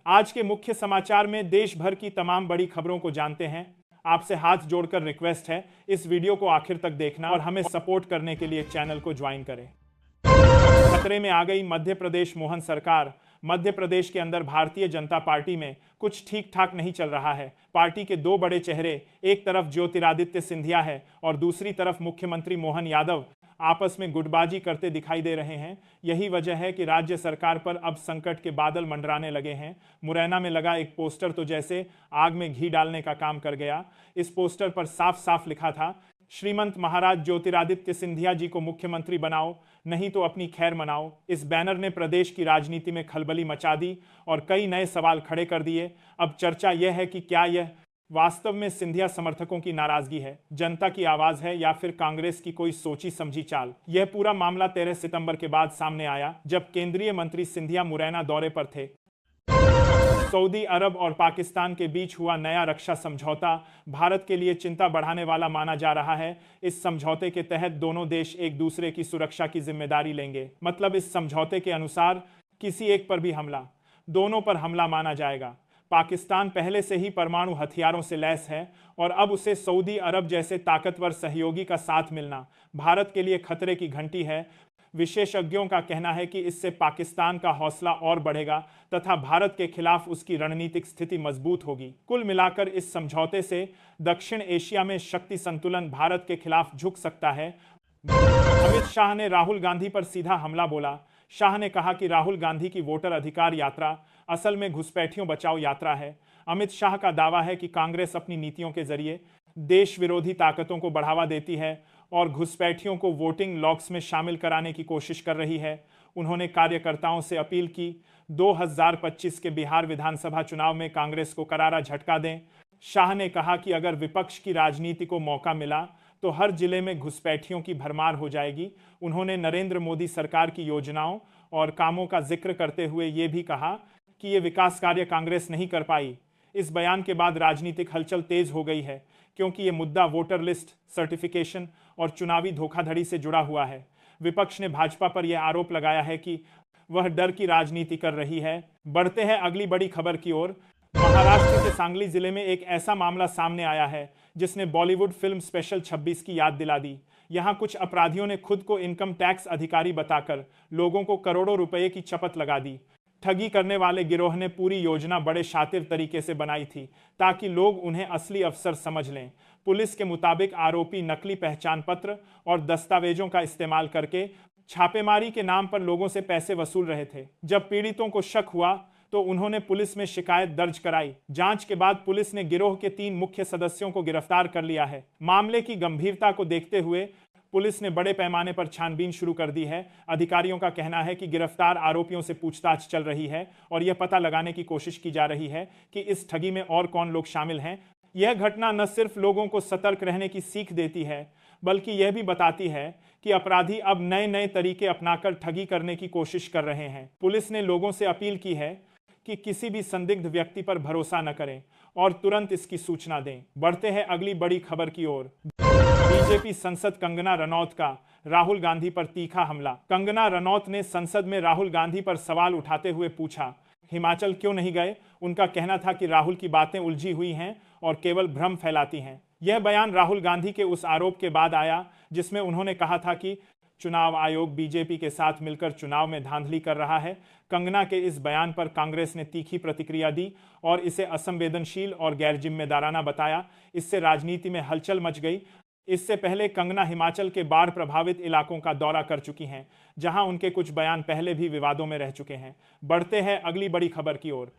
आज के मुख्य समाचार में देश भर की तमाम बड़ी खबरों को जानते हैं। आपसे हाथ जोड़कर रिक्वेस्ट है, इस वीडियो को आखिर तक देखना और हमें सपोर्ट करने के लिए चैनल को ज्वाइन करें। खतरे में आ गई मध्य प्रदेश मोहन सरकार। मध्य प्रदेश के अंदर भारतीय जनता पार्टी में कुछ ठीक ठाक नहीं चल रहा है। पार्टी के दो बड़े चेहरे, एक तरफ ज्योतिरादित्य सिंधिया है और दूसरी तरफ मुख्यमंत्री मोहन यादव आपस में गुटबाजी करते दिखाई दे रहे हैं। यही वजह है कि राज्य सरकार पर अब संकट के बादल मंडराने लगे हैं। मुरैना में लगा एक पोस्टर तो जैसे आग में घी डालने का काम कर गया। इस पोस्टर पर साफ साफ लिखा था, श्रीमंत महाराज ज्योतिरादित्य सिंधिया जी को मुख्यमंत्री बनाओ, नहीं तो अपनी खैर मनाओ। इस बैनर ने प्रदेश की राजनीति में खलबली मचा दी और कई नए सवाल खड़े कर दिए। अब चर्चा यह है कि क्या यह वास्तव में सिंधिया समर्थकों की नाराजगी है, जनता की आवाज है, या फिर कांग्रेस की कोई सोची समझी चाल। यह पूरा मामला 13 सितंबर के बाद सामने आया, जब केंद्रीय मंत्री सिंधिया मुरैना दौरे पर थे। सऊदी अरब और पाकिस्तान के बीच हुआ नया रक्षा समझौता भारत के लिए चिंता बढ़ाने वाला माना जा रहा है। इस समझौते के तहत दोनों देश एक दूसरे की सुरक्षा की जिम्मेदारी लेंगे। मतलब इस समझौते के अनुसार किसी एक पर भी हमला दोनों पर हमला माना जाएगा। पाकिस्तान पहले से ही परमाणु हथियारों से लैस है और अब उसे सऊदी अरब जैसे ताकतवर सहयोगी का साथ मिलना भारत के लिए खतरे की घंटी है। विशेषज्ञों का कहना है कि इससे पाकिस्तान का हौसला और बढ़ेगा तथा भारत के खिलाफ उसकी रणनीतिक स्थिति मजबूत होगी। कुल मिलाकर इस समझौते से दक्षिण एशिया में शक्ति संतुलन भारत के खिलाफ झुक सकता है। अमित शाह ने राहुल गांधी पर सीधा हमला बोला। शाह ने कहा कि राहुल गांधी की वोटर अधिकार यात्रा असल में घुसपैठियों बचाओ यात्रा है। अमित शाह का दावा है कि कांग्रेस अपनी नीतियों के जरिए देश विरोधी ताकतों को बढ़ावा देती है और घुसपैठियों को वोटिंग लॉक्स में शामिल कराने की कोशिश कर रही है। उन्होंने कार्यकर्ताओं से अपील की 2025 के बिहार विधानसभा चुनाव में कांग्रेस को करारा झटका दें। शाह ने कहा कि अगर विपक्ष की राजनीति को मौका मिला तो हर जिले में घुसपैठियों की भरमार हो जाएगी। उन्होंने नरेंद्र मोदी सरकार की योजनाओं और कामों का जिक्र करते हुए ये भी कहा कि ये विकास कार्य कांग्रेस नहीं कर पाई। इस बयान के बाद राजनीतिक हलचल तेज हो गई है, क्योंकि ये मुद्दा वोटर लिस्ट सर्टिफिकेशन और चुनावी धोखाधड़ी से जुड़ा हुआ है। विपक्ष ने भाजपा पर यह आरोप लगाया है कि वह डर की राजनीति कर रही है। बढ़ते हैं अगली बड़ी खबर की ओर। महाराष्ट्र के सांगली जिले में एक ऐसा मामला सामने आया है जिसने बॉलीवुड फिल्म स्पेशल 26 की याद दिला दी। यहाँ कुछ अपराधियों ने खुद को इनकम टैक्स अधिकारी बताकर लोगों को करोड़ों रुपए की चपत लगा दी। ठगी करने वाले गिरोह ने पूरी योजना बड़े शातिर तरीके से बनाई थी ताकि लोग उन्हें असली अफसर समझ लें। पुलिस के मुताबिक आरोपी नकली पहचान पत्र और दस्तावेजों का इस्तेमाल करके छापेमारी के नाम पर लोगों से पैसे वसूल रहे थे। जब पीड़ितों को शक हुआ तो उन्होंने पुलिस में शिकायत दर्ज कराई। जांच के बाद पुलिस ने गिरोह के 3 मुख्य सदस्यों को गिरफ्तार कर लिया है। मामले की गंभीरता को देखते हुए पुलिस ने बड़े पैमाने पर छानबीन शुरू कर दी है। अधिकारियों का कहना है कि गिरफ्तार आरोपियों से पूछताछ चल रही है और यह पता लगाने की कोशिश की जा रही है कि इस ठगी में और कौन लोग शामिल हैं। यह घटना न सिर्फ लोगों को सतर्क रहने की सीख देती है, बल्कि यह भी बताती है कि अपराधी अब नए नए तरीके अपनाकर ठगी करने की कोशिश कर रहे हैं। पुलिस ने लोगों से अपील की है कि किसी भी संदिग्ध व्यक्ति पर भरोसा न करें और तुरंत इसकी सूचना दें। बढ़ते हैं अगली बड़ी खबर की ओर। बीजेपी सांसद कंगना रनौत का राहुल गांधी पर तीखा हमला। कंगना रनौत ने संसद में राहुल गांधी पर सवाल उठाते हुए पूछा, हिमाचल क्यों नहीं गए? उनका कहना था कि राहुल की बातें उलझी हुई हैं और केवल भ्रम फैलाती हैं। यह बयान राहुल गांधी के उस आरोप के बाद आया जिसमें उन्होंने कहा था कि चुनाव आयोग बीजेपी के साथ मिलकर चुनाव में धांधली कर रहा है। कंगना के इस बयान पर कांग्रेस ने तीखी प्रतिक्रिया दी और इसे असंवेदनशील और गैर जिम्मेदाराना बताया। इससे राजनीति में हलचल मच गई। इससे पहले कंगना हिमाचल के बाढ़ प्रभावित इलाकों का दौरा कर चुकी हैं, जहां उनके कुछ बयान पहले भी विवादों में रह चुके हैं। बढ़ते हैं अगली बड़ी खबर की ओर।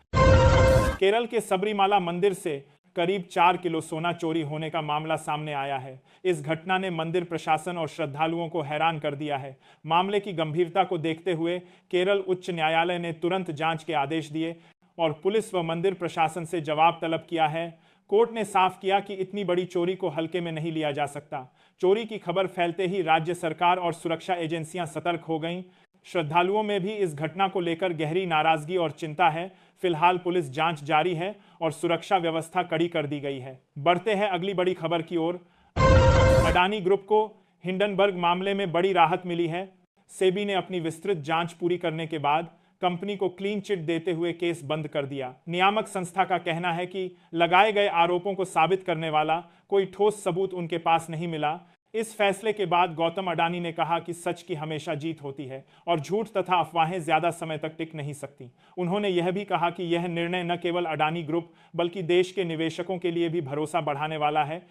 केरल के सबरीमाला मंदिर से करीब 4 किलो सोना चोरी होने का मामला सामने आया है। इस घटना ने मंदिर प्रशासन और श्रद्धालुओं को हैरान कर दिया है। मामले की गंभीरता को देखते हुए केरल उच्च न्यायालय ने तुरंत जांच के आदेश दिए और पुलिस व मंदिर प्रशासन से जवाब तलब किया है। कोर्ट ने साफ किया कि इतनी बड़ी चोरी को हल्के में नहीं लिया जा सकता। चोरी की खबर फैलते ही राज्य सरकार और सुरक्षा एजेंसियां सतर्क हो गईं। श्रद्धालुओं में भी इस घटना को लेकर गहरी नाराजगी और चिंता है। फिलहाल पुलिस जांच जारी है और सुरक्षा व्यवस्था कड़ी कर दी गई है। बढ़ते हैं अगली बड़ी खबर की ओर। अडानी ग्रुप को हिंडनबर्ग मामले में बड़ी राहत मिली है। सेबी ने अपनी विस्तृत जांच पूरी करने के बाद कंपनी को क्लीन चिट देते हुए केस बंद कर दिया। नियामक संस्था का कहना है कि लगाए गए आरोपों को साबित करने वाला कोई ठोस सबूत उनके पास नहीं मिला। इस फैसले के बाद गौतम अडानी ने कहा कि सच की हमेशा जीत होती है और झूठ तथा अफवाहें ज्यादा समय तक टिक नहीं सकती। उन्होंने यह भी कहा कि यह निर्णय न केवल अडानी ग्रुप बल्कि देश के निवेशकों के लिए भी भरोसा बढ़ाने वाला है।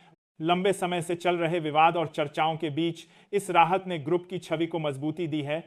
लंबे समय से चल रहे विवाद और चर्चाओं के बीच इस राहत ने ग्रुप की छवि को मजबूती दी है।